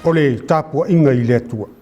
o le tāpua inga I le atua.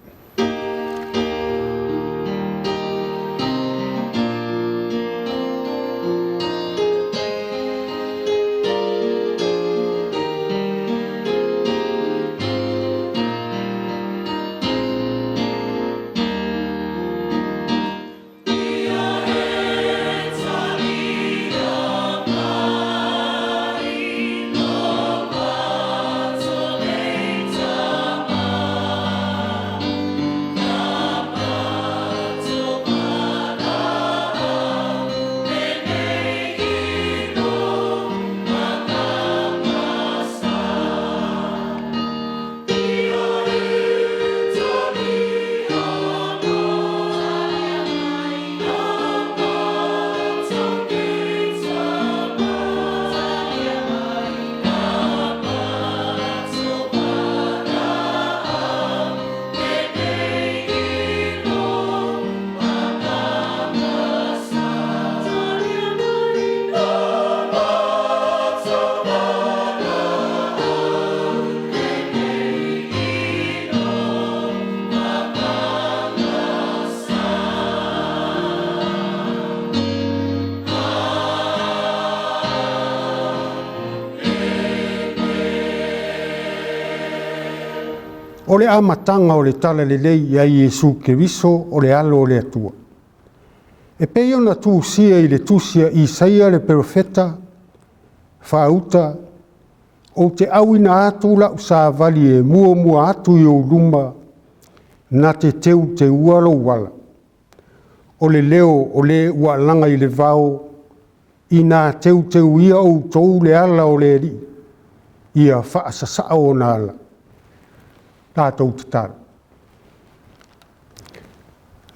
O le amatanga o le tala lelei ia Iesu Keriso o le alo o le atua. E pei ona tuusia I le tusia Isaia le profeta, whauta, o te awina atu la usavali e mua atu I o luma na te teu te ualo wala. O le leo o le ualanga I le vao, I nā teu ia o tou le ala o le ri, ia whaasasa o nā ala. Tātou te tara.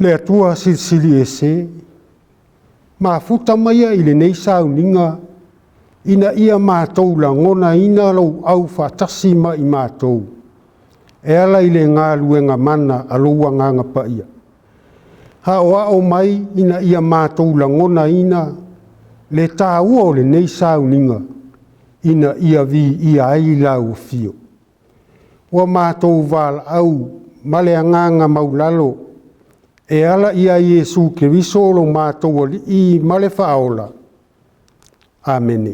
Le atua sili e se, ma futa maia I le nei sauninga, ina ia mātou la ngona ina lau au whatasi ma I mātou. E ala I le ngā luenga mana aloua nganga pa ia. Ha o mai ina ia mātou la ngona ina, le tāua o le nei sauninga, ina ia vi ia ai lau fio. Wa mātou wāla au male anganga maulalo e ala ia Iesu Keriso lo mātou ali I male whaola. Amene.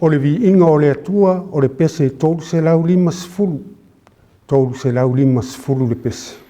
O le vi inga o le atua o le pese tolu se lau lima sifulu. Tolu se lau lima sifulu le pese.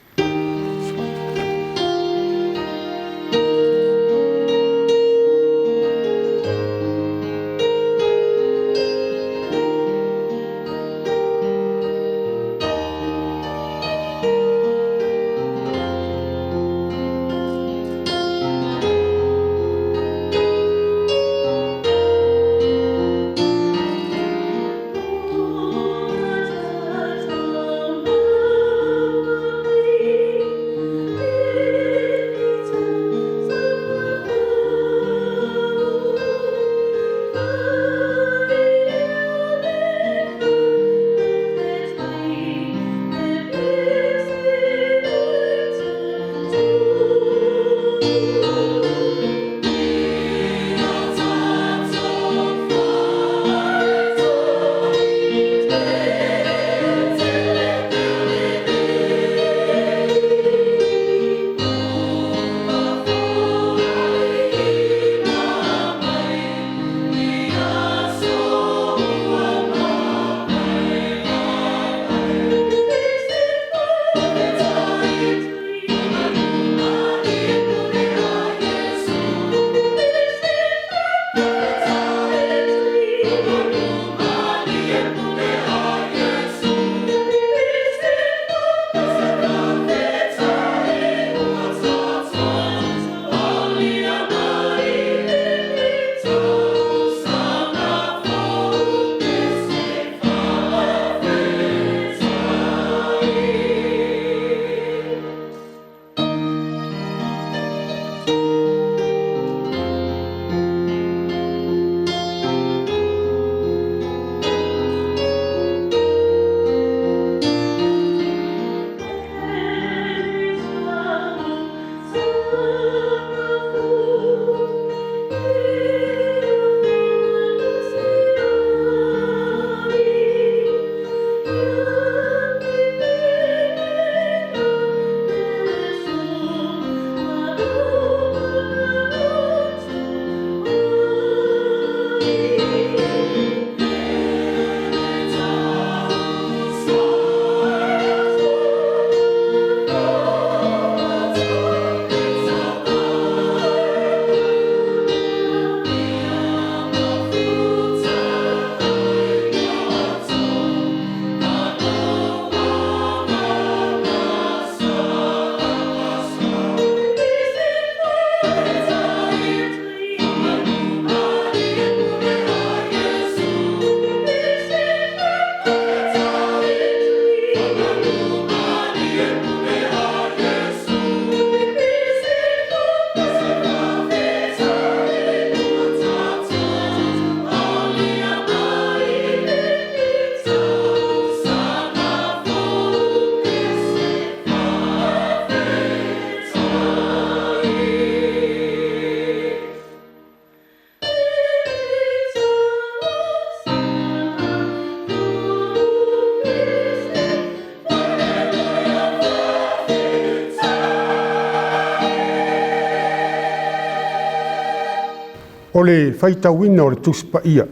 O le faitauina o le tusi paia.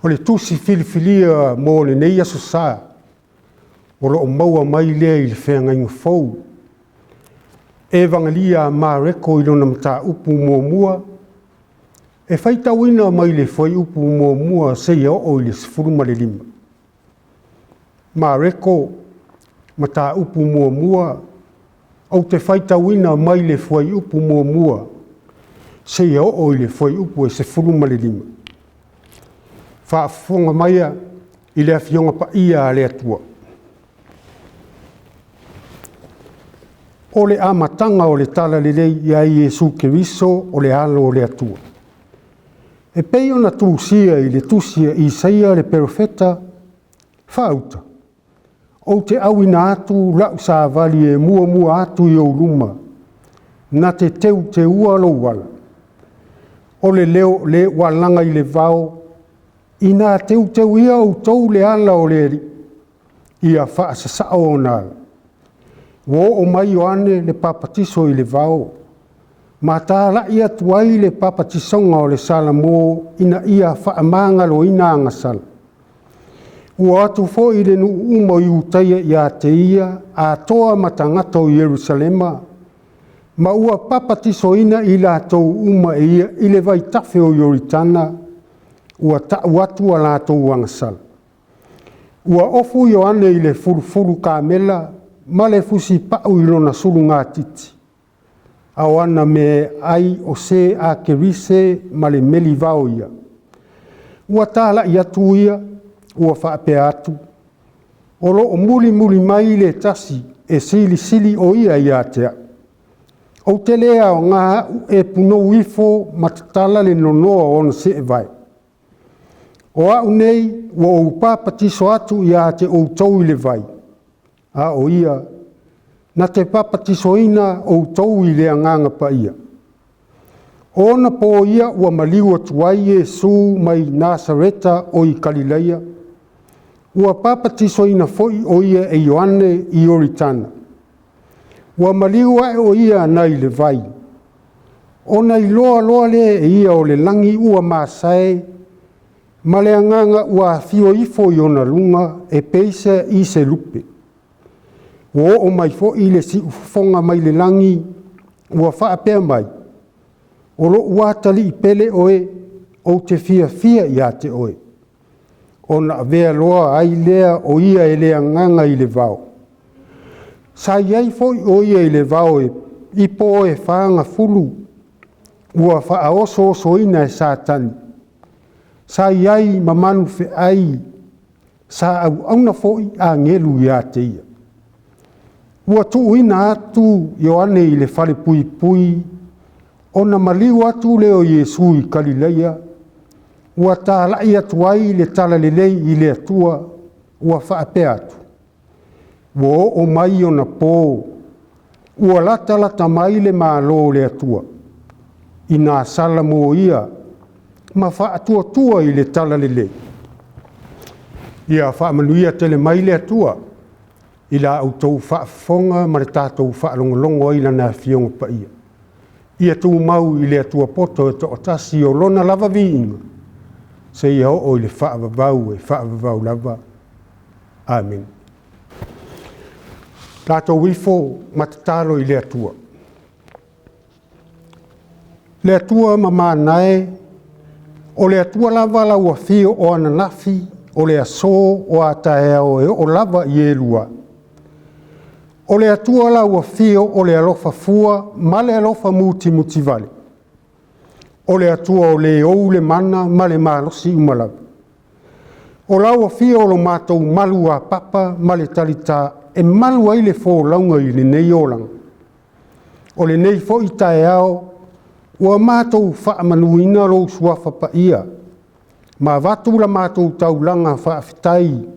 O le tusi filifilia mo le nei aso sa. O lo o maua mai lea i le whenga fou. Evangelia mareko i lona mata upu mua. E faitauina mai le foi upu mua se ia o i le sifuruma le lima. Mareko mata upu mua. Au te faitauina mai le foi upu mua. Se ia o i le foi upu e sifuruma le lima. Whaafonga maia i le awhionga pa ia a le atua. O le amatanga o le tala lelei ia Iesu Keriso o le alo o le atua. E pei ona tūsia i le tusia i Isaia le perofeta whauta. O te awina atu lau sa vali e mua atu i o luma. Na te teu te ua lo wala. O le leo le walanga i le vao. I nā teu ia o tau le ala o le eri. Ia wha sa sao o nāla. Wo o mai o ane le papatiso i le vao. Ma tā la ia tuai le papatisonga o le sala mō ina ia wha amangalo ina angasala. Ua atu fo i le nu umo i utaia i a te ia a toa matangato i Jerusalema. Ma ua papatiso ina i la tau uma e ia i le vai tafe o Yoritana. Ua ta'u atu a la tau angasala. Ua ofu i o ane i le furu kamela. Ma le fusi pa'u i lona suru ngā titi. Au ana me ai o se a kerise ma le meli vao ia. Ua tāla i atu ia, ua whaape atu. Olo o muli mai le tasi e sili o ia i atea. O te lea o ngā e puno wifo matatala le nonoa o na se e vai. O au nei, ua o upapatiso atu i ate o tau i le vai. A o ia, na te papatisoina o tau i le anganga pa ia. Ona po ia ua maliu atuai Iesu mai Nasareta o i Galileia. Ua papatisoina foi o ia e Ioane i Yoritana. Ua maliu ai o ia na i le vai. Ona i loa le e ia o le langi ua masae, ma le anganga ua fio ifo i ona lunga e peisa i se lupe. O mai fo i le si ufonga mai le langi, ua whaapea mai. O lo ua tali i pele oe, o te fia i a te oe. O na vea loa ai lea o ia e lea nganga i le vao. Sa iai fo i o ia i le vao e, i po e whaanga fulu, ua whaaoso ina e sātani. Sa iai mamanu fe ai, sa au auna fo i a ngelu i a te ia. Ua tuuina atu Ioane i le whare pui, ona maliu atu leo Iesu i Galileia, ua tālai atu ai le tala lelei i le atua, ua whaape atu. Ua o mai ona pō, ua lata mai le mālo le atua, i nā sala mō ia, ma whaatua i le tala lelei. Ia whaamanuia tele mai le atua, i la au tau whaafonga ma le tātou whaalongolongo i lana whionga pa ia. Ia tū mau i le atua poto e to otasi o lona lava viinga. Se ia o i le whaavavau lava. Amen. Tātou wifo matatalo i le atua. Le atua mamanae, o le atua lava la ua fio o ananafi, o le aso o ataea o lava i elua. O le atua la ua fio o le alofa fua, ma le alofa muti vale. O le atua o le ou le mana, ma le malosi umalawa. O la ua fio o lo mātou malu a papa, ma le talita, e malu ai le fō launga i le nei olanga. O le nei fo i tae ao, ua mātou whaamanuina lo suafa pa ia. Ma vatu la mātou taulanga whaafitai,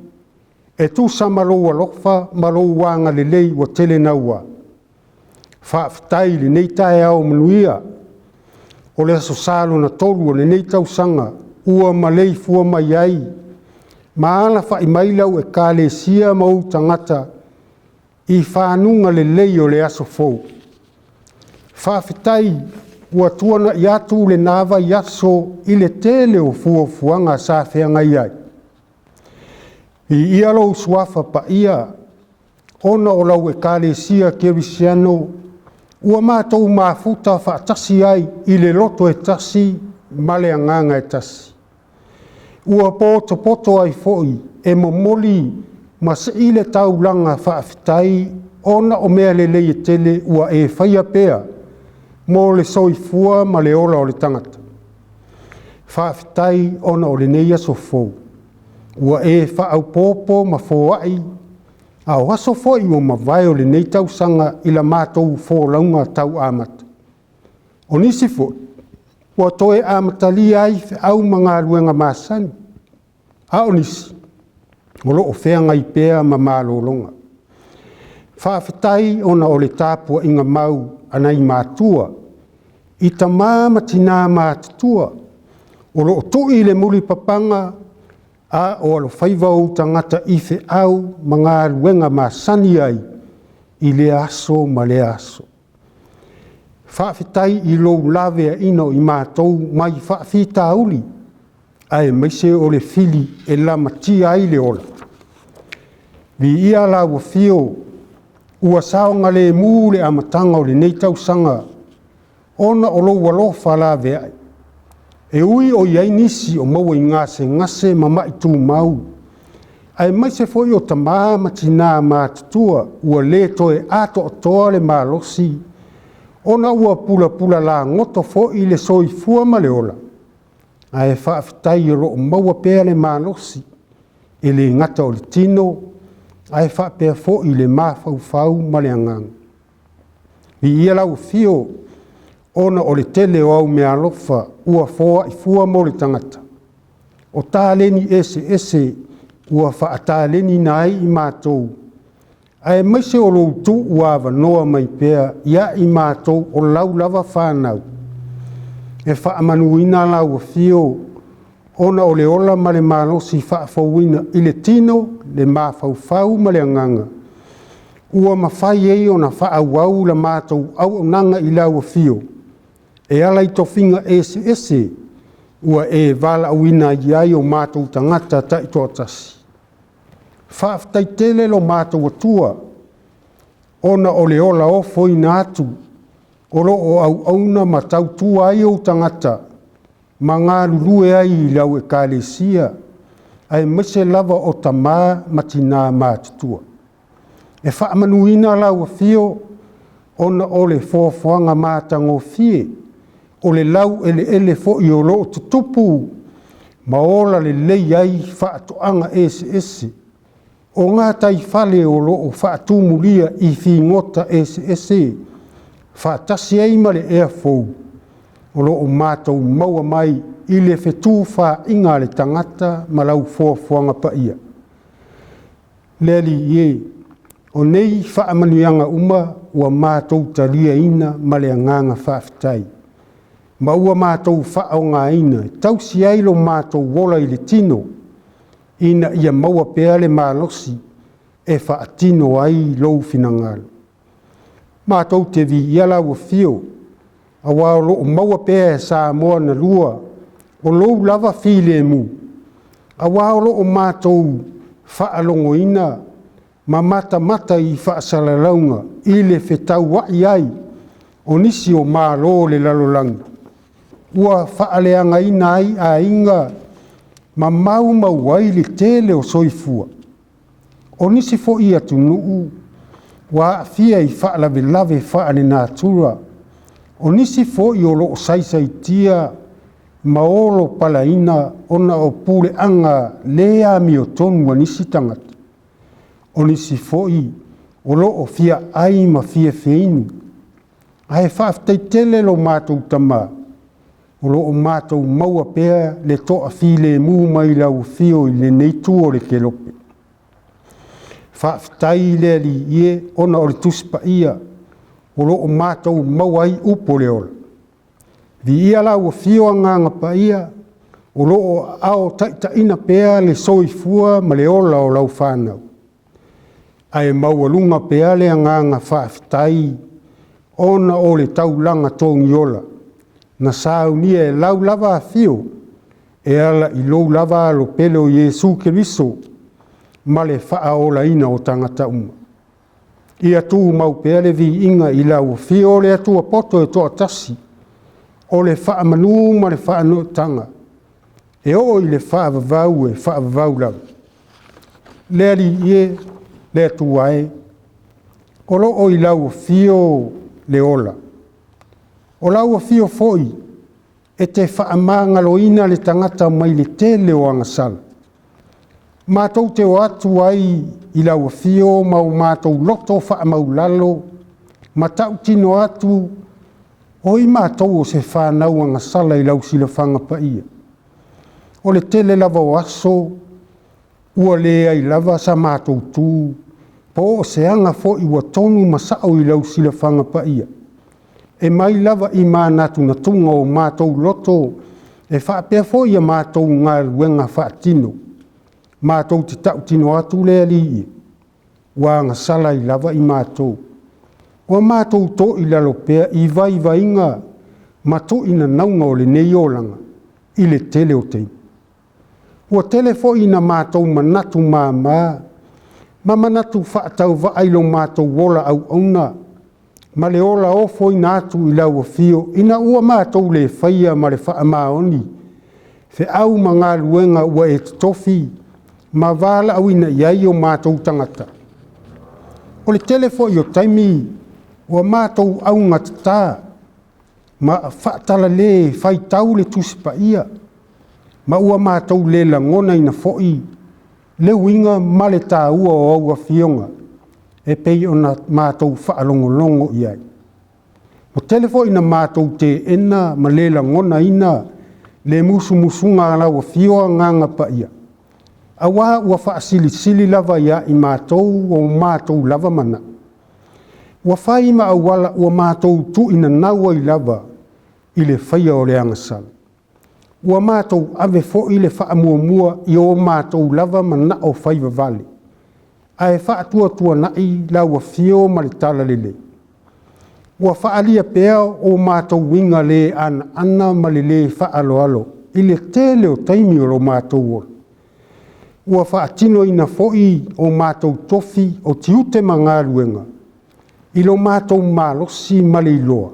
e tu sa malo alofa, malo wanga le lei wa tele naua. Whaafitai le nei tae ao manuia, o le aso salo na tolu o le nei tausanga, ua malei fua mai ai, ma ala wha i mailau e kāle sia mau tangata, i whanunga le lei o le aso fou. Whaafitai ua tuana i atu le nava i aso i le tele o fuafuanga sa whenga iai. I ia lo suafa pa ia, ona o lau e kalesia kerisiano, ua mātou mafuta whaatasi ai i le loto e tasi, male anganga e tasi. Ua poto ai foi e momoli ma se i le taulanga whaafitai, ona o mea le lei e tele ua e whaia pea, mo le soifua ma le ola o le tangata. Whaafitai ona o le neia so fou. Ua e whaau popo ma fōai, a o aso foi o ma vai o le nei tausanga i la mātou fōlaunga tau amata. O nisi foi, ua toe amatali ai au mga luenga masani. A o nisi, o lo o whenga i pēa ma mālolonga. Whaafitai ona o le tāpua inga mau anai mātua, i ta māma tina mātutua, o lo o tui le muli papanga, a o alo whaiva o tangata i whi au mga luenga masani ai, i le aso ma le aso. Whaafitai i lo lavea ino i mātou mai whaafita uli, ai meise o le fili e la matia ai le ola. Vi ia la ua fio, ua saonga le mū le amatanga o le nei tausanga, ona o lo walofa la vea. E ui o iai nisi o maua i ngase ma maitu mau. Ai meise foi o tamā matina mātutua, ua le toe ato o toa le mālosi, ona ua pula la ngoto fo i le soifua ma le ola. Ai whaafitai o lo maua pēa le mālosi, e le ngata o le tino, ai whaapea fo i le māwhau ma le anganga. I ia lau fio, ona o le tele o au mea lofa, ua foa i fua mo le tangata. O tāleni ese, ua whaatāleni nai i mātou. Ai maise o lou tu ua wanoa mai pēa, ia i mātou o lau lava whānau. E whaamanuina lau a fio, ona o le ola ma le mālosi whaafauina i le tino, le māwhau ma le anganga. Ua mawhai ei ona whaauau la mātou au nanga i lau a fio. E ala i tofinga ese, ua e vala auina i ai o mātou tangata ta i tōtasi. Whaaftai tele lo mātou atua, ona o le ola o foina atu, o lo o au auna ma tau tua ai o tangata, ma ngā lulue ai i lau e kālesia, ai mese lava o tamā matina mātutua. E whaamanuina lau a fio, ona o le fōwhanga mātango fie, o le lau ele fo i o lo tutupu, ma ola le lei ai whaatoanga ese. O ngā tai whale o lo o whaatumulia i whi ngota ese, whaatasi ei ma le ea fou, o lo o mātou maua mai i le whetū wha inga le tangata ma lau fōwhanga pa ia. Leli ie, o nei whaamanuianga uma ua mātou taria ina ma le anganga whaafitai. Ma ua mātou whao ngā ina, tausi ailo mātou wola i le tino, ina ia maua pēa le mālosi, e whaatino ai lou finangalo. Mātou te vi iala ua fio, a wao o maua pēa e sā moa na lua, o lou lava file mu. A wao o mātou whaalongo ina, ma mata i whaasaralaunga, i le whetau wai ai, o nisi o mālo le lalolangi. Ua whaaleanga ina ai a inga, ma mau ai le tele o soifua. O nisi fo ia tu nuu, wa fia i whaalave whaale nātura. O nisi fo i o lo saisai tia, maolo palaina, ona o pule anga lea mi o tonu wa nisi tangata. O nisi fo i, o lo o fia ai ma fia feini. Ai whaaftai tele lo mātou tamaa. O lo o mātou maua pēa le toa file mū mai lau fio i le neitu o le kelope. Whaaftai le li ie ona o le tuspa ia, o lo o mātou maua i upo le ola. Vi ia lau fio anganga pa ia, o lo o ao taita ina pēa le soifua ma le ola o lau whanau. Ai maua lunga pēa le anganga whaaftai, ona o le taulanga tōngi ola. na saunia e lau lava afio e ala i lou lava lo pele o Iesu Keriso ma le faaolaina o tangata uma. Ia tu mau pea le vi inga i lau fio le atua poto e toa tasi o le faamanu ma le faano tanga e o i le faavavau e faavavau lau. Le ali ie le atua e o lo o i lau fio le ola. O lau fio foi e te faamangaloina le tangata mai le tele o angasala. Mātou te o atu ai i lau fio mau mātou loto faamaulalo ma tau tino atu o i mātou o se whanau angasala i lau silafanga pa ia. O le tele lava o aso ua lea i lava sa mātou tū po o se anga fo i wa tonu masao i lau silafanga pa ia. E mai lava i mānatu na tunga o mātou loto e whaapea fo ia mātou ngā luenga whaatino. Mātou te tau tino atu lea li i. Wa ngasala i lava i mātou. Wa mātou to i lalo pea i vai inga mato ina naunga o le nei olanga i le tele o tei. Wa tele fo ina mātou manatu ma manatu whaatau vaailo mātou wola au auna. Ma le ola ofo ina atu i lau fio, ina ua mātou le whaia ma le wha maoni. Fe au ma ngā luenga ua e tofi, ma wala au ina iai o mātou tangata. O le telefo i o taimi, ua mātou au ngatata, ma whaatala le whai tau le tusipa ia. Ma ua mātou le langona ina foi, le winga ma le tā ua o aua fionga. E pei o na mātou whaalongolongo iai. O telefo ina mātou te ena ma le langona ina le musunga lawa fioa nganga pa ia. Awa ua whaasili lava ia i mātou o mātou lava mana. Ua whai ma awala ua mātou tu ina naua i lava i le whaia o le angasala. Ua mātou ave fo i le whaamuamua i o mātou lava mana o whaiva vale. Ai whaatua nai lau fio ma le tala lele. Ua whaalia pea o mātou winga le ana ma le whaaloalo i le tele o taimi o lo mātou ola. Ua whaatino ina foi o mātou tofi o tiute ma ngā luenga. I lo mātou mālosi ma le iloa.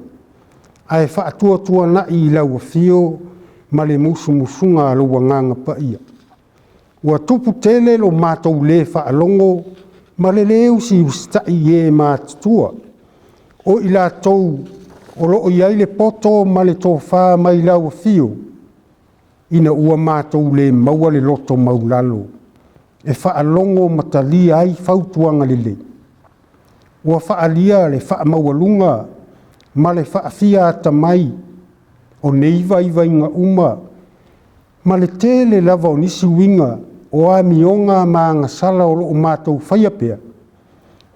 Ai whaatua nai lau fio ma le musunga alo wanganga pa ia. Ua tupu tele lo mātou le whaalongo, ma le leu si ustai e mātua. O i la tau, o loo iai le poto ma le tō whā mai lau fio. Ina ua mātou le maua le loto maulalo. E whaalongo matalia ai whautuanga le le. Ua whaalia le whaamaualunga, ma le whaafia ata mai. O neiva inga uma, ma le tele lava o nisi winga, o a mionga ma ngasala o loo mātou whaiapea.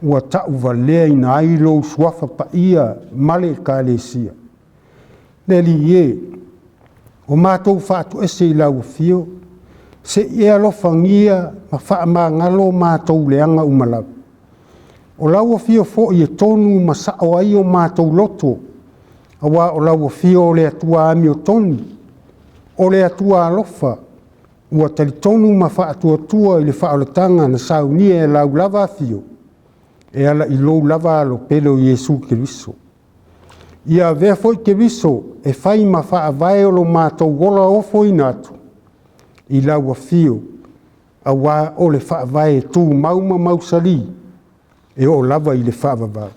Ua tau valea ina ailo suafa pa ia male ka lesia. Leli ie, o mātou whaatu ese i lau fio, se ia lofangia ma wha ngalo mātou leanga umalaw. O lau fio fo i e tonu ma sao ai o mātou loto, awa o lau fio le atua ami o toni, o le atua alofa, ua talitonu ma whaatuatua i le whaolatanga na saunia e lau lava fio, e ala i lou lava lo pelo Iesu Keriso. Ia vea foi Keriso e whai ma whaavae o lo mātou wola o foi natu, i lau fio, a wā o le whaavae tū mauma mausari, e o lava i le whaavavau.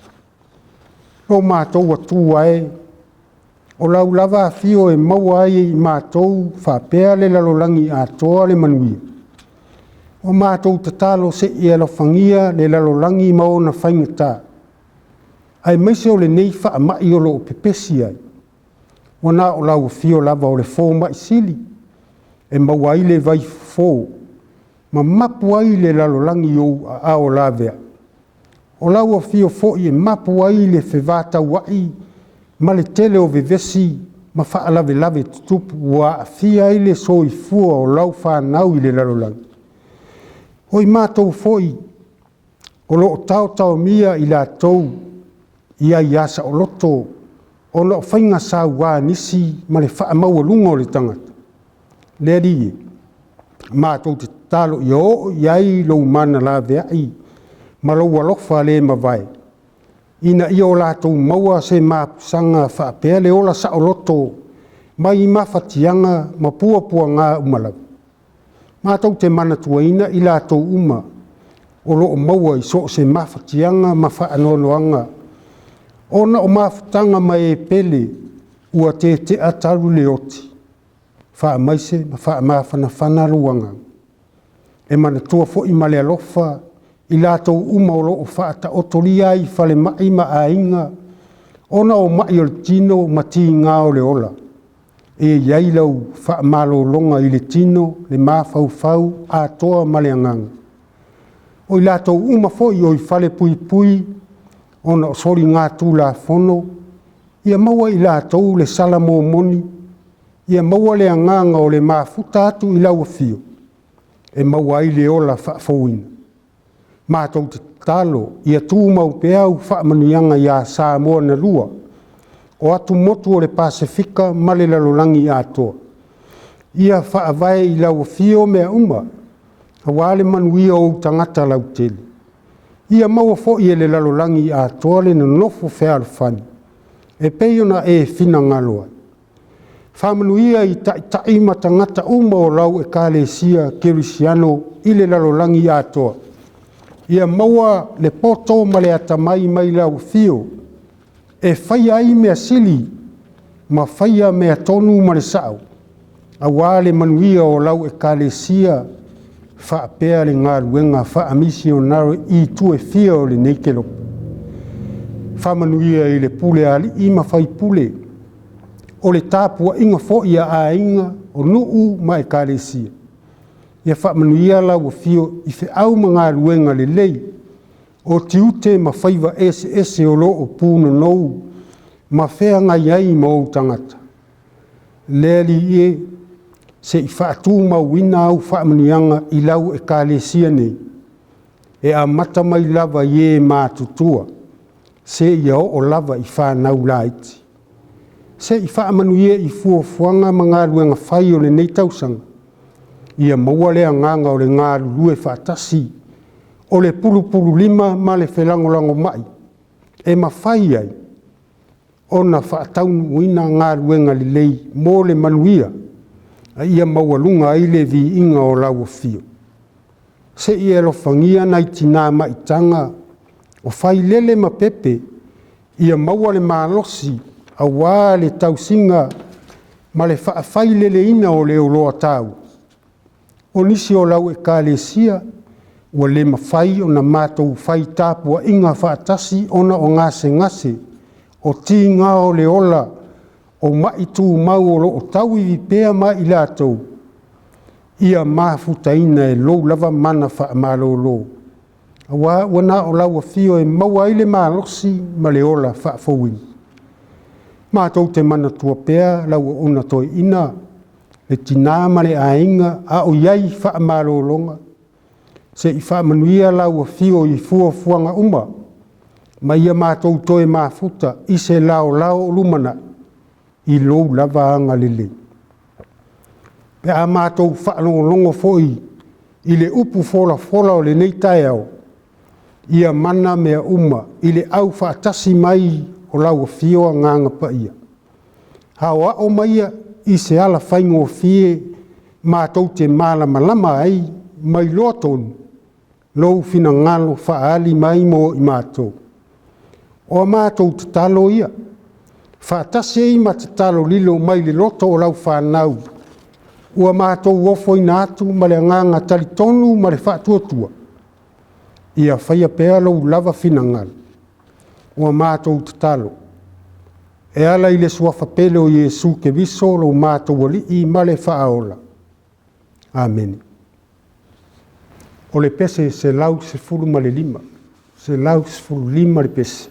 Lo mātou atu ae, o lau lava fio e maua ai i mātou whapea le lalolangi a toa le manuia. O mātou tatalo se i alofangia le lalolangi maona whaingata. Ai maise o le nei whaamai o lo pepesi ai. O nā o lau fio lava o le fō mai sili. E maua ai le vai fō. Ma mapu ai le lalolangi a o lavea. O lau o fio fō i e mapu ai le whewata wai. Ma le tele o vevesi, ma whaalave tutupu ua awhia i le soi fua o lau whanau i le lalolangi. Hoi mātou foi, o lo tau mia i la tau, ia i asa o loto, ona o whainga sa wā nisi ma le wha maua lunga o le tangata. Le ri, mātou te talo i o iai lou mana la veai, ma lou alofa le ma vai. Ina ia o lātou maua se māpusanga whaapea le ola sa o loto, mai mawhatianga ma pua ngā umalau. Mātou te mana tuaina i lātou uma, o loo maua i so se mawhatianga ma whaanonoanga. Ona o mawhatanga mai e pele, ua te ataru le oti. Wha maise ma wha mawhana ruanga. E mana tua fo i male alofa, i lātou uma o loo whaata otoria i whale mai ma a inga, ona o mai o le tino ma ti ngā o le ola. E iai lau wha malo longa i le tino, le mawhau a toa male anganga. O i lātou uma fo i o i whale pui, ona o sori ngā tūla whono, ia maua i lātou le salamo moni, ia maua le anganga o le mafuta atu i lau fio, e maua i le ola whaafouina. Mātou te talo, ia tūmau peau whaamanuianga ia Samoa na lua, o atu motu o le Pasifika ma le lalolangi atoa. Ia whaavai i lau fio mea uma, hawale manuia o tangata lau tele. Ia maua fo i le lalolangi atoa le na nofo whea alfani, e peiona e fina ngaloa. Whamanuia i taima tangata uma o lau e kālesia Kerisiano i le lalolangi atoa. Ia maua le poto ma le atamai mai lau fio, e whaia ai mea sili, ma whaia mea tonu ma le sao. A wale manuia o lau e kālesia, whaapea le ngā ruenga whaamisi o naro i tue fia o le neikelo. Whamanuia i le pule ali i ma whai pule, o le tāpua inga fo ia a inga o nuu ma e kālesia. Ia whaamanuia lau o fio i whi au ma ngā ruenga le lei, o tiute ma whaiva ese o lo o pūna nou, ma whea ngai ai ma o tangata. Leli e, se i whaatū mauina au whaamanuianga i lau e kālesia nei, e a mata mai lava i e mātutua, se ia o lava i whanau laiti. Se i whaamanuia i fuafuanga ma ngā ruenga whai o le nei tausanga, ia maua lea nganga o le ngā lulue whaatasi, o le pulu lima ma le whelangolango mai, e ma whai ai, o na whaataunu uina ngā ruenga li lei mō le manuia, a ia maua lunga i le vi inga o lau o fio. Se i elo whangia nai tina maitanga, o whai lele ma pepe, ia maua le malosi, a wā le tausinga, ma le whaafai lele ina o le oloa tau. O nisi o lau e kālesia, ua le mawhai o na mātou whai tāpua inga whaatasi ona o ngase, o tī ngā o le ola, o mai tū mau o o tau i pēa mai i lātou. Ia māfutaina e lou lava mana whaamalo. Awa wana o lau a fio e maua i le mālosi ma le ola whaafouini. Mātou te mana tua pēa lau o ona toi ina, le tina ma le ainga a o iai whaamalolonga. Se i whaamanuia lau a fio i fuafuanga uma, ma ia mātou toi māfuta i se lao lumana i lou lava anga lele. Pe a mātou whaalongo foi i le upu fola o le nei tae au, ia mana mea uma i le au whaatasi mai o lau a fio nganga pa ia. Hawa o maia i se ala whaingo fie mātou te malama ai mai loa tonu, lou fina ngalo whaali mai mo i mātou. O mātou te talo ia, whaatasi ei ma te talo lilo mai le loto o lau whanau, ua mātou ofo i nātu ma le nganga tali tonu ma le whaatuatua. Ia whaia pēa lau lava fina ngalo, ua mātou te talo. E ala i le suafa pele o Iesu ke viso lau mātou wali i ma le whaaola. Amen. O le pese se lau se furu ma le lima, se lau se furu lima le pese.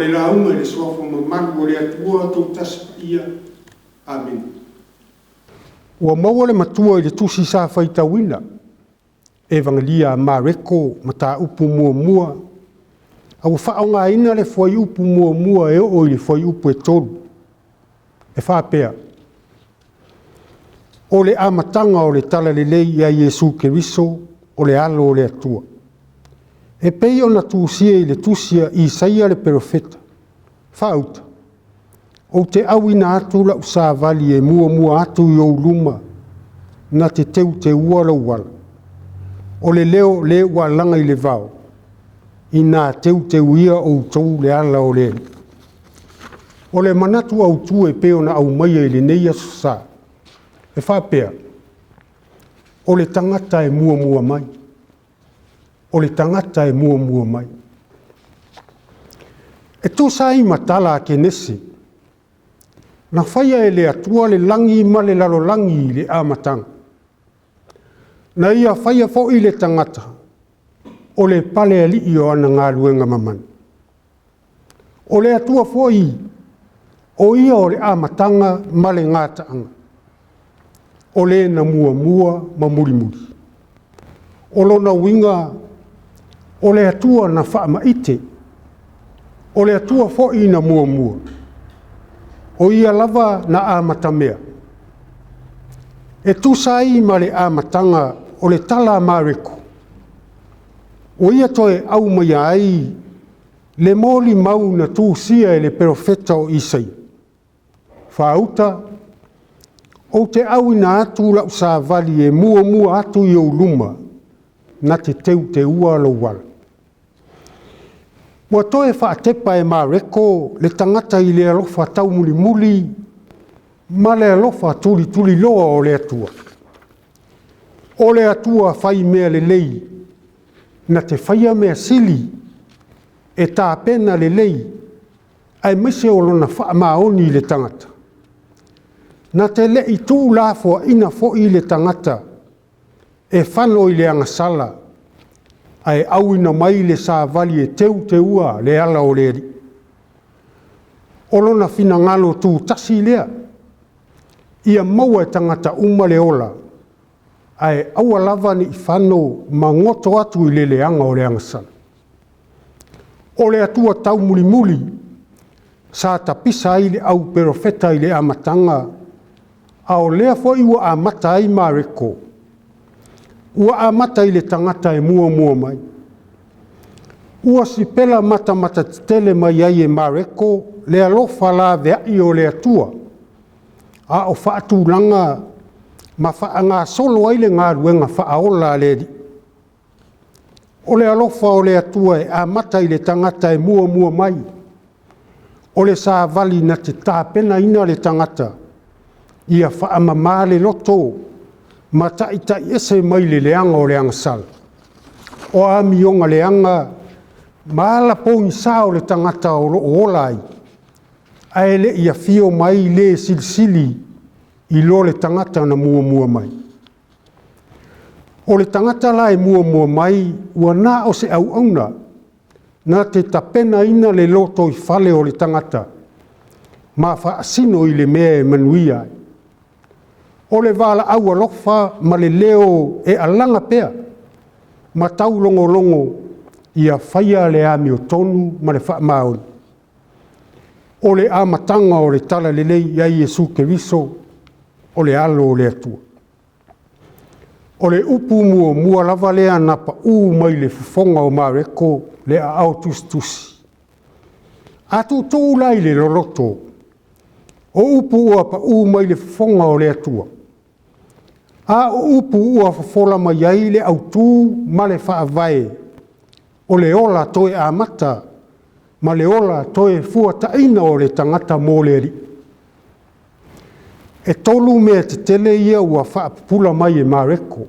le launga le soafo mamalu o le atua tau tasi ia. Amen. Ua maua le matua i le tusi sa faitauina. Evangelia Mareko mata upu mua. Au whaonga ina le foi upu mua e o le foi upu e tolu. E whapea. O le amatanga o le tala le lei a Yesu Keriso o le alo o le atua. E pei o na tuusia i le tusia i Isaia le profeta. Whauta. O te awina atu la usa vali e mua atu i o luma na te teu te uala uala. O le leo le walanga i le vao. I nā te uia o tau le ala o le. O le manatu au tu e peo na au maia i le neia susa. E whapea. O le tangata e mua mai. O le tangata e mua mai. E tō sa i matala ke nesi. Na whaia e le atua le langi ma le lalo langi le amatanga. Na ia whaia fo i le tangata. O le pale ali i o ana ngā luenga mamani. O le atua fo i. O ia o le amatanga ma le ngātaanga. O le na mua ma muri. O lona winga. O le atua na whaamaite. O le atua fo i na mua. O ia lava na amatamea. E tusai ma le amatanga o le tala Mareko. O ia toe au mai ai le moli mau na tūsia e le profeta o Isaia. Whauta, o te au ina atu lau sa vali e mua atu i o luma na te teu te ua lo wala. Wa toe whaatepa e Mareko le tangata i le alofa tau muli ma le alofa tuli loa o le atua. O le atua whai mea le lei na te whaia mea sili e tā pena le lei ai mise o lona whaamaoni le tangata. Na te le i tū lāfua ina fo i le tangata e whano i le angasala ai au ina mai le sa vali e teu te ua le ala o le ri. O lona fina ngalo tū tasi lea ia maua e tangata uma le ola ai aua lava ni whano ma ngoto atu i le leanga o le angasala. O le atua tau muli sa tapisa i le au profeta i le amatanga a o lea fo i ua amata ai Mareko. Ua amata i le tangata e mua mai. Ua si pela mata tele mai ai e Mareko le alofa la vea i o le atua. A o whaatūlanga ma whaanga solo ai le ngā ruenga whaaola le di. O le alofa o le atua e amata i le tangata e mua mai. O le sa vali na te tāpena ina le tangata. Ia whaamama le loto ma tai ese mai le leanga o le angasala. O amionga leanga ma ala pongi sa o le tangata o olai. Ai le ia fio mai le silsili i lo le tangata na mua mai. O le tangata la e mua mai ua nā o se au auna na te tapena ina le loto i fale o le tangata ma whaasino i le mea e manuia. O le wala au alofa ma le leo e alanga pea ma tau longo ia whaia le ami o tonu ma le whaamaoni. O le amatanga o le tala le lei ia Yesu Keriso o le alo o le atua. O le upu mua lava lea napa mai le fufonga o Mareko le a au tusi. Atu tō lai le loloto. O upu ua pa mai le fufonga o le atua. A o upu ua fafola mai ai le au tū ma le whaavae. O le ola toe amata ma le ola toe fuataina o le tangata mō le ri. E tolu mea te tele ia ua whaapula mai e Mareko.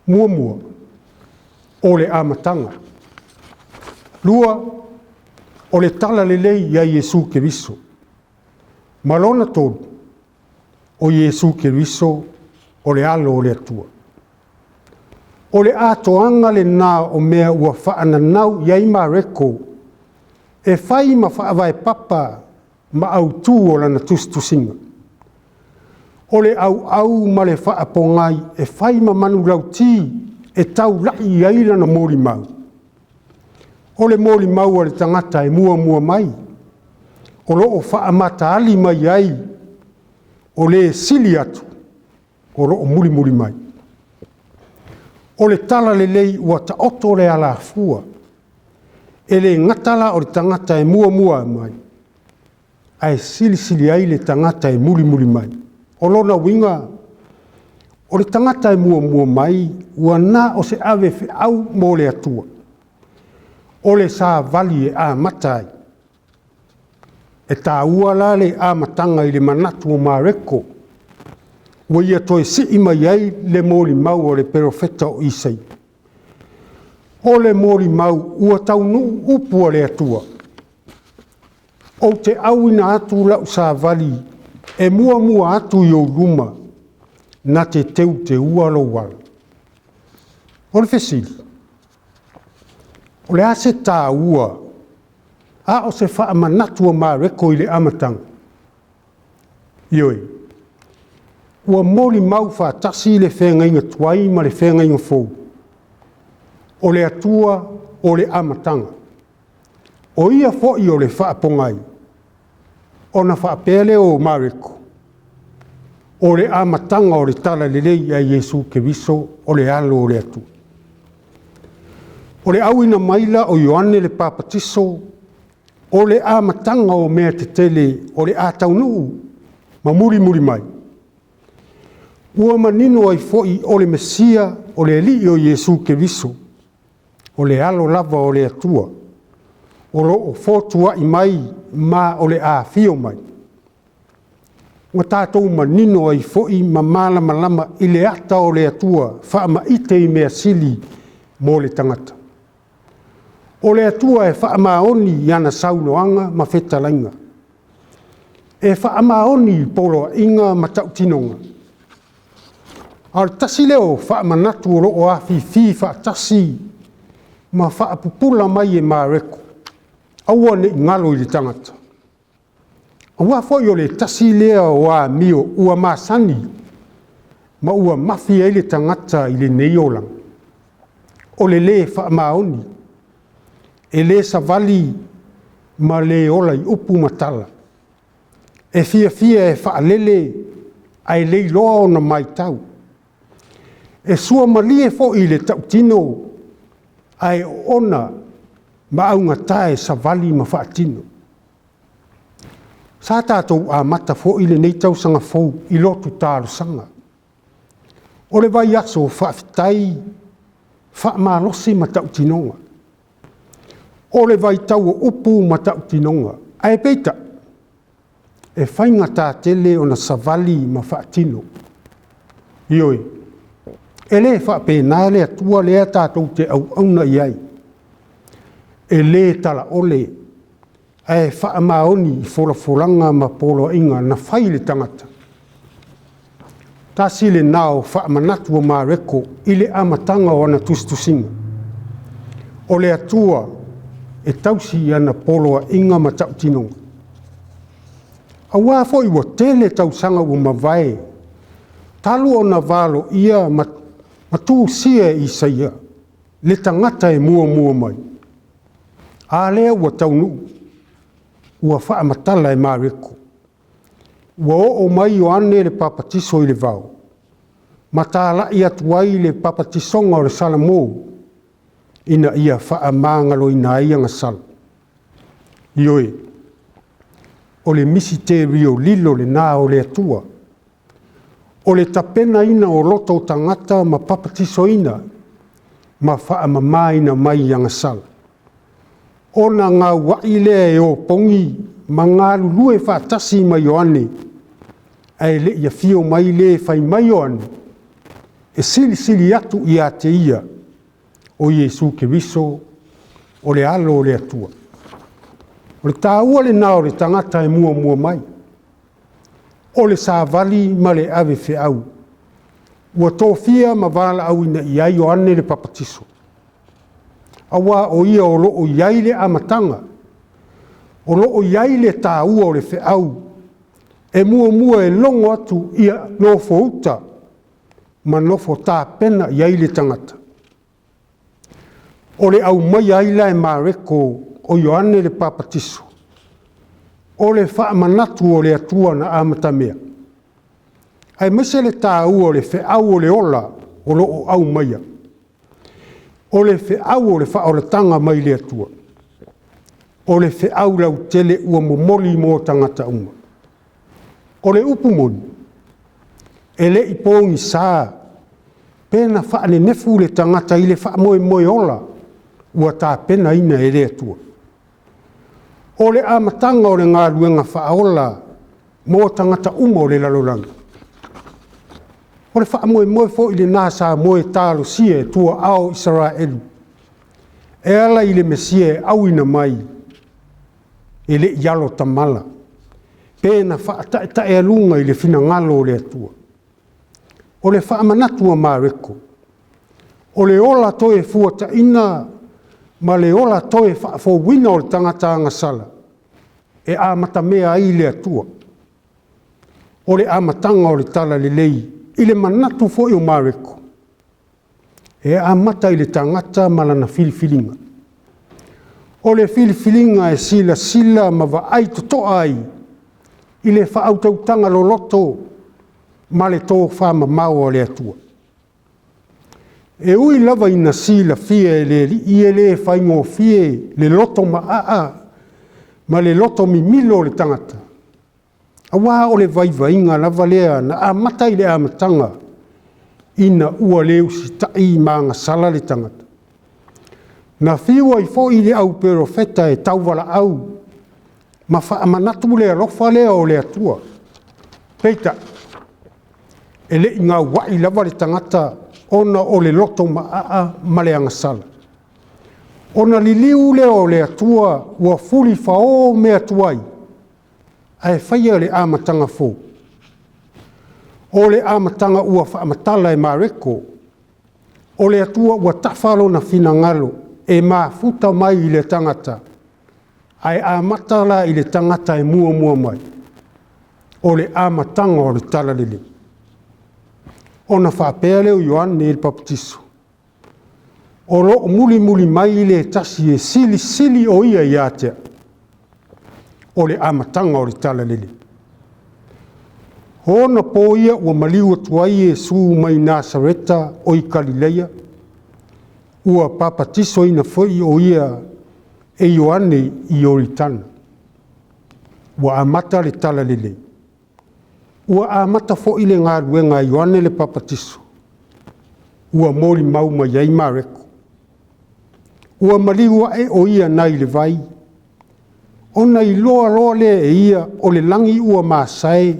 Mua. O le amatanga. Lua, o le tala le lei ia Yesu Keriso. Malona tolu, o Yesu Keriso, o le alo o le atua. O le atoanga le nā o mea ua whaananau iai Mareko, e whai ma whaawai papa ma au tū o lana tustusinga. O le au ma le whaapongai e whai ma manu lau tī e tau lai ai lana mōri mau. O le mōri mau o le tangata e mua mai. O loo whaamata ali mai ai. O le sili atu. O loo muri mai. O le tala le lei ua ta oto le ala fua. E le ngatala o le tangata e mua mai. Ai sili ai le tangata e muri mai. O lona winga. O le tangata e mua mai. Ua na o se ave fe au mo le atua. O le sa vali e a matai. E tā ua la le a matanga i le manatu o mareko. Ua ia toi si ima iai le mōri mau o le perofeta o Isai. O le mōri mau ua tau nu upu le atua. O te auina atu lau sa vali e mua atu i o luma na te teu te ua lo wala. O le fesili. O le ase tā ua a o se wha manatu o mareko i le amatanga. Ioi. Ua mōri mau wha tasi le whenga inga tuai ma le whenga inga fōu. O le atua o le amatanga. O ia fōi o le wha pongai. O na wha pele o mareko. O le amatanga o le tala lelei a Yesu Keriso o le alo o le atua. O le auina maila o Ioane le papatiso. O le amatanga o mea te tele o le ataunu ma muri mai. Ua manino ai foi o le Mesia o le li o Yesu Keriso. O le alo lava o le atua. O lo o fotua i mai ma o le a fio mai. Ua tātou manino ai foi ma malama i le ata o le atua wha ma ite i mea sili mo le tangata. O le atua e whaamaoni i ana saunoanga ma whetalainga. E whaamaoni i polo inga ma tautinonga. Al tasi leo whaamanatu o loo afi whaatasi ma whaapupula mai e mareko. Aua ne ngalo i le tangata. Aua foi o le tasi leo o a mio ua masani ma ua mafi e le tangata i le neiolang. O le whaamaoni. E le savali ma le ola i upu matala. E fia e whaalele ai lei loa o na mai tau. E sua malie fo i le tautino ai ona ma aunga tae savali ma whaatino. Sa tātou a mata fo i le nei tau sanga fau i lotu tāru sanga. O le vai aso whaafitai whaamalosi ma tautinonga. O le vai tau o upu ma tautinonga. Ai peita. E whainga tā tele o na savali ma whaatino. Ioi. E le whaapena le atua lea tātou te au auna iai. E le tala ole. E whaamaoni i wholafolanga ma polo inga na whai le tangata. Tā sile nao whaamanatu o mareko i le amatanga o ana tustusinga. O le atua e tausi ana poloa inga ma tautinonga. Awa fo iwa tele tausanga o mawai. Talu o na valo ia matu sia i saia. Le tangata e mua mai. A lea ua taunu. Ua whaamatala e mareko. Ua o mai o ane le papatiso i le vau. Matala i atuai le papatisonga o le salamo. Ina ia whaamangalo ina ia ngasal. Ioi. O le misiterio lilo le nā o le atua. O le tapena ina o loto tangata ma papatiso ina. Ma whaamamaina mai ia ngasal. Ona ngā waile e o pongi ma ngā lulue whaatasi mai o ane. Ai le ia fio mai le whai mai o ane. E sili atu i a te ia. O Yesu Keriso, o le alo o le atua. O le tāua le nao le tangata e mua mai. O le sāvali ma le ave fe au. Ua tōwhia ma wala au ina iai o ane le papatiso. Awa o ia o loo iai le amatanga. O loo iai le tāua o le whiau. E mua e longo atu ia nofo uta. Ma nofo tā pena iai le tangata. O le au mai ai la e mareko o Ioane le papatiso. O le whaamanatu o le atua na amatamea. Ai mese le tāua o le whiau o le ola o loo au maia. O le whiau o le whaoratanga mai le atua. O le whiau lau tele ua momoli mo tangata uma. O le upu moni. E le ipongi sā. Pena whaane nefu le tangata i le whaamoe moe ola. Ua tā pena ina e le atua. O le amatanga o le ngā luenga whaola. Mo tangata uma o le lalolanga. O le whaamoe moe fo i le nasa moe tālo sia e tua ao Israelu. E ala i le mesia e auina mai. E le ialo tamala. Pena whaata e alunga i le fina ngalo o le atua. O le whaamanatu mareko. O le ola toe fuata ina, ma le ola toe whaafowina o le tangata angasala. E amata mea ai le atua. O le amatanga o le tala le lei. I le manatu fo i o mareko. E amata i le tangata malana filifilinga. O le filifilinga e sila ma va ai to ai. I le whaatautanga lo loto ma le tō whaama mau o le atua. E ui lava ina sila fia e le li i e le whaingo fie le loto ma le loto mi milo le tangata. Awa o le vaivainga lava lea na amata i le amatanga ina ua leu si tai maanga sala le tangata. Na fiwa i fo i le au perofeta e tauwala au ma whaamanatu le alofa lea o le atua. Peita, e le inga wai lava le tangata ona o le loto ma le angasala. Ona li liu lea o le atua ua fuli fao me atuai. Ai whaia le amatanga fo. O le amatanga ua whaamatala e mareko. O le atua ua tawhalo na fina ngalo e maa futa mai i le tangata. Ai amatala i le tangata e mua mai. O le amatanga o le tala lele. Ona whapea leo Ioane il papatiso. O lo muli mai i le tasi e sili o ia i atea. O le amatanga o le tala lele. Hona po ia ua maliu atuai e su mai Nasareta o i Galileia. Ua papatiso ina foi o ia e Ioane i Oritana. Ua amata le tala lele. Ua amata fo i le ngā ruenga Ioane le papatiso. Ua moli mau mai ai mareko. Ua maliua e o ia nai le vai. Ona i loa le e ia o le langi ua māsae.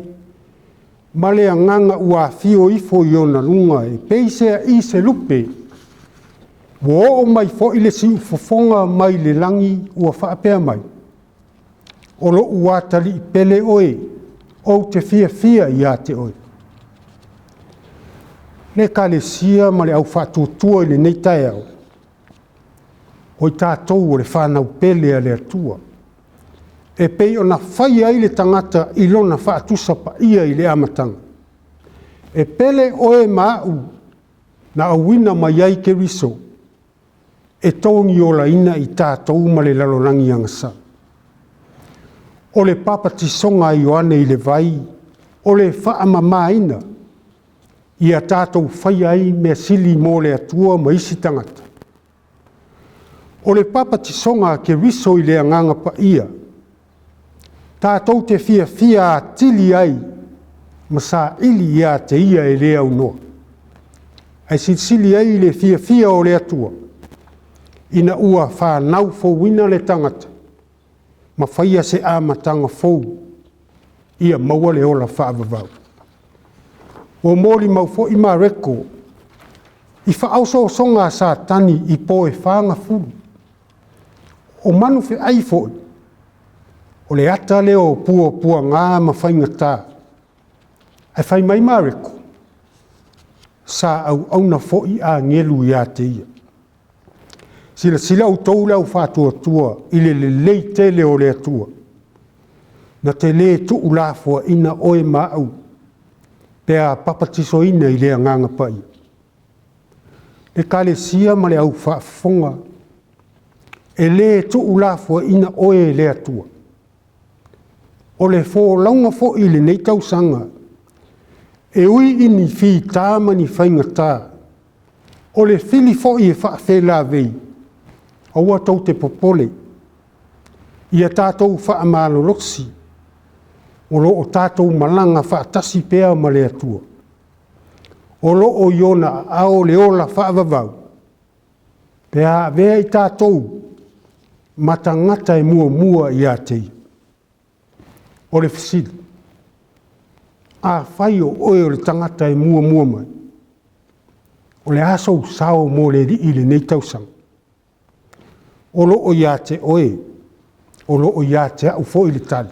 Ma le anganga ua fio ifo i ona lunga e peisea i se lupe. Ua o mai fo i le si ufofonga mai le langi ua whaapea mai. O lo ua tali i pele oe. O te fia i a te oe. Le ka le sia ma le au whatutua i le neitai au. O i tātou o le whanau pele a le atua. E pei ona whai ai le tangata i lona whaatusa pa ia i le amatanga. E pele oe mau na awina mai ai ke riso. E tongi o la ina i tātou ma le lalorangi angasa. O le papatisonga i Ioane i le vai, o le whaamamaina, i a tātou whai ai mea sili mō le atua ma isi tangata. O le papatisonga ke riso i le anganga pa ia, tātou te fia a tili ai, ma sa ili ia te ia e lea unoa. Ai sili ai le fia o le atua, ina ua whanau fōwina le tangata, ma whaia se amatanga fou, ia maua le ola whaavavau. O mōri mau fo i mareko, i whaauso songa sa tani i poe whaanga furu. O manu fe ai fo, o le ata leo pua ngā ma whainga tā. Ai whai mai mareko, sa au auna fo i a ngelu i a te ia. sila o tau lau whātua i le lei tele o le atua. Na te le tu ulafua ina oe maau, pea papatiso ina i le anganga pai. Le kale sia ma le au whaafonga, e le tu ulafua ina oe le atua. O le fō launga fō i le nei tausanga, e ui ini fi tāma ni whainga tā, o le fili fō i e whaafela vei, aua tau te popole, ia tātou whaamalo loksi, o lo o tātou malanga whaatasi pēa ma le atua. O lo o iona ao le ola whaavavau, pēa vea i tātou, matangata e mua i ātei. O le fisili, a whai o oe o le tangata e mua mai. O le asau sao mo le ri i le nei tausang. O lo o ia te oe, o lo o ia te au fo i le tali.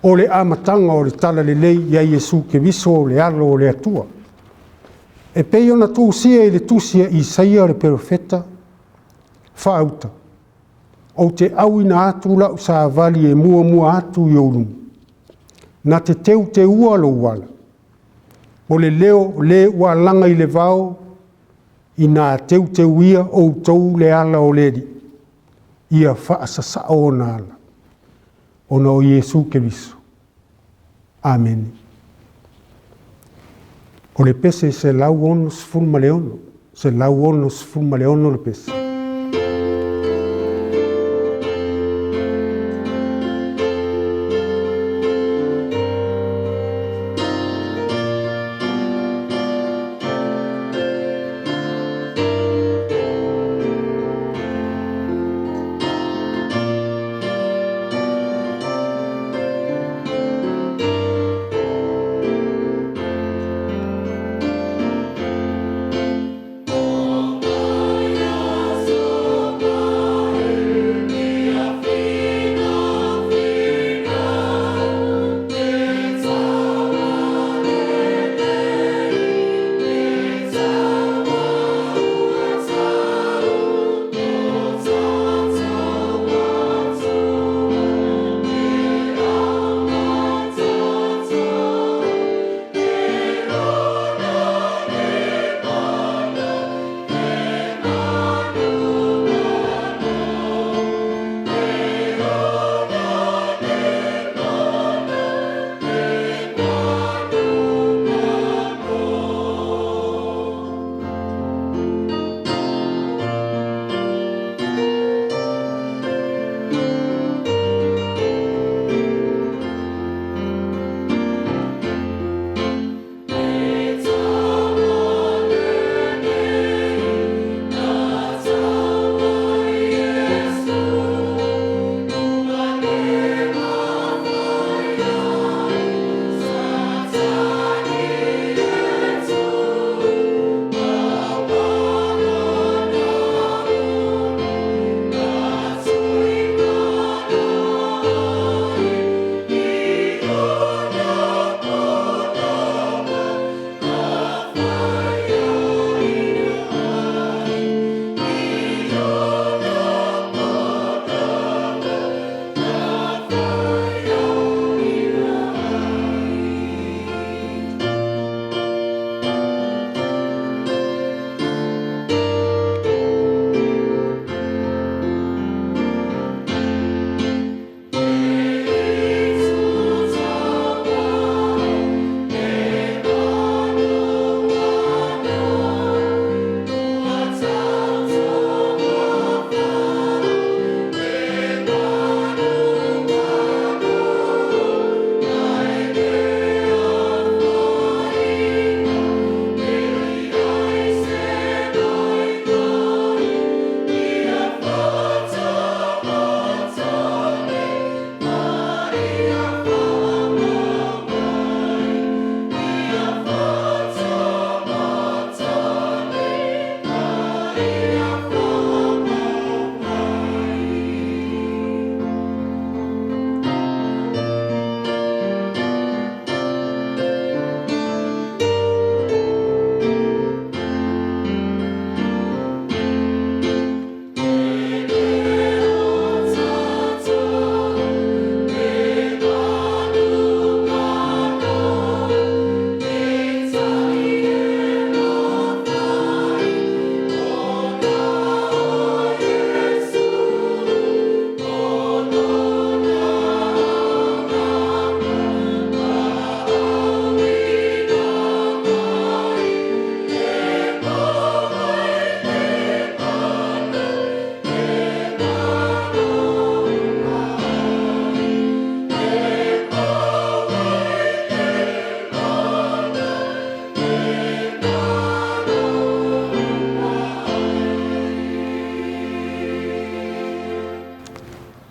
O le amatanga o le tala le lei ia Iesu ke viso o le alo o le atua. E pei ona tūsia i le tūsia i saia le perofeta, whaauta. O te auina atu lau sa vali e mua atu i olungu. Na te teu te ua lo wala. O le leo le ua langa i le vao, i nā teu te uia o tau le ala o le di. Ia whaasasa o na ala. O na o Iesu ke viso. Amen. O le pese se lau ono sfulma le ono. Se lau ono sfulma le ono le pese. Oh,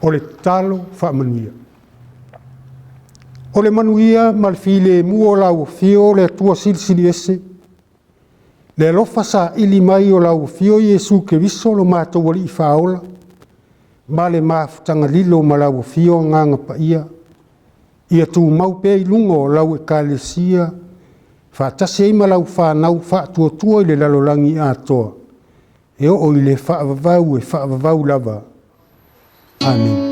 o le talo whaamanuia. O le manuia ma le file mua o lau fio le atua silisili ese. Le alofa sa ili mai o lau fio Iesu ke viso lo mātou wali i whaola. Ma le mafutanga lilo ma lau fio nganga pa ia. Ia tu mau pe i lungo lau e kalesia. Whātase i ma lau whanau whātua i le lalolangi atoa. E o i le whaavavau e whaavavau lava. Amen.